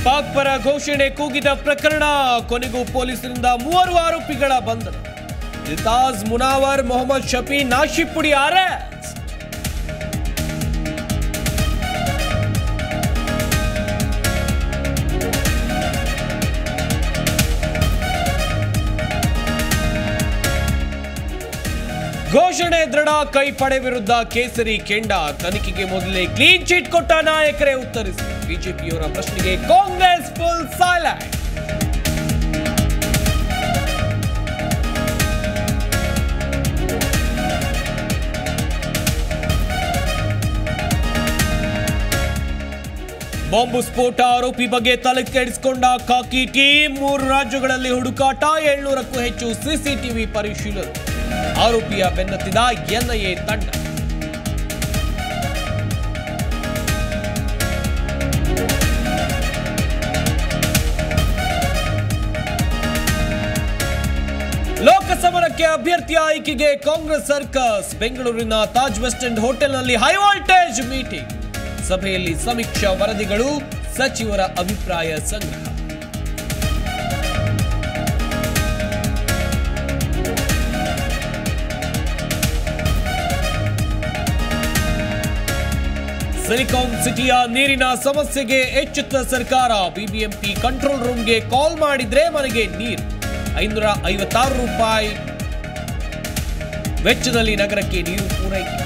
ಪಾಕ್ ಪರ ಘೋಷಣೆ ಕೂಗಿದ ಪ್ರಕರಣ ಕೊನೆಗೂ ಪೊಲೀಸರಿಂದ 3 ಆರೋಪಿಗಳ ಬಂಧನ. ಇಲ್ತಾಜ್ ಮುನಾವರ್, ಮೊಹಮ್ಮದ್ ಶಫಿ, ನಾಶಿಪುಡಿ ಅರೆಸ್ಟ್. ಘೋಷಣೆ ದೃಢ, ಕೈ ಪಡೆ ವಿರುದ್ಧ ಕೇಸರಿ ಕೆಂಡ. ತನಿಖೆಗೆ ಮೊದಲೇ ಕ್ಲೀನ್ ಚಿಟ್ ಕೊಟ್ಟ ನಾಯಕರೇ ಉತ್ತರಿಸಿ. ಬಿಜೆಪಿಯವರ ಪ್ರಶ್ನೆಗೆ ಕಾಂಗ್ರೆಸ್ ಫುಲ್ ಸೈಲೆಂಟ್. ಬಾಂಬು ಸ್ಫೋಟ ಆರೋಪಿ ಬಗ್ಗೆ ತಲೆ ಕೆಡಿಸಿಕೊಂಡ ಖಾಕಿ ಟೀಮ್. 3 ರಾಜ್ಯಗಳಲ್ಲಿ ಹುಡುಕಾಟ, 700ಕ್ಕೂ ಹೆಚ್ಚು ಸಿಸಿಟಿವಿ ಪರಿಶೀಲನೆ. ಆರೋಪಿಯ ಬೆನ್ನತ್ತಿದ ಎನ್ಐಎ ತಂಡ. ಲೋಕಸಭಾಕ್ಕೆ ಅಭ್ಯರ್ಥಿ ಆಯ್ಕೆಗೆ ಕಾಂಗ್ರೆಸ್ ಸರ್ಕಸ್. ಬೆಂಗಳೂರಿನ ತಾಜ್ ವೆಸ್ಟ್ ಎಂಡ್ ಹೋಟೆಲ್ನಲ್ಲಿ ಹೈ ವೋಲ್ಟೇಜ್ ಮೀಟಿಂಗ್. ಸಭೆಯಲ್ಲಿ ಸಮೀಕ್ಷಾ ವರದಿಗಳು, ಸಚಿವರ ಅಭಿಪ್ರಾಯ ಸಂಗ್ರಹ. ಸಿಲಿಕಾನ್ ಸಿಟಿಯ ನೀರಿನ ಸಮಸ್ಯೆಗೆ ಎಚ್ಚೆತ್ತ ಸರ್ಕಾರ. ಬಿಬಿಎಂಪಿ ಕಂಟ್ರೋಲ್ ರೂಮ್ಗೆ ಕಾಲ್ ಮಾಡಿದ್ರೆ ಮನೆಗೆ ನೀರು. 556 ರೂಪಾಯಿ ವೆಚ್ಚದಲ್ಲಿ ನಗರಕ್ಕೆ ನೀರು ಪೂರೈಕೆ.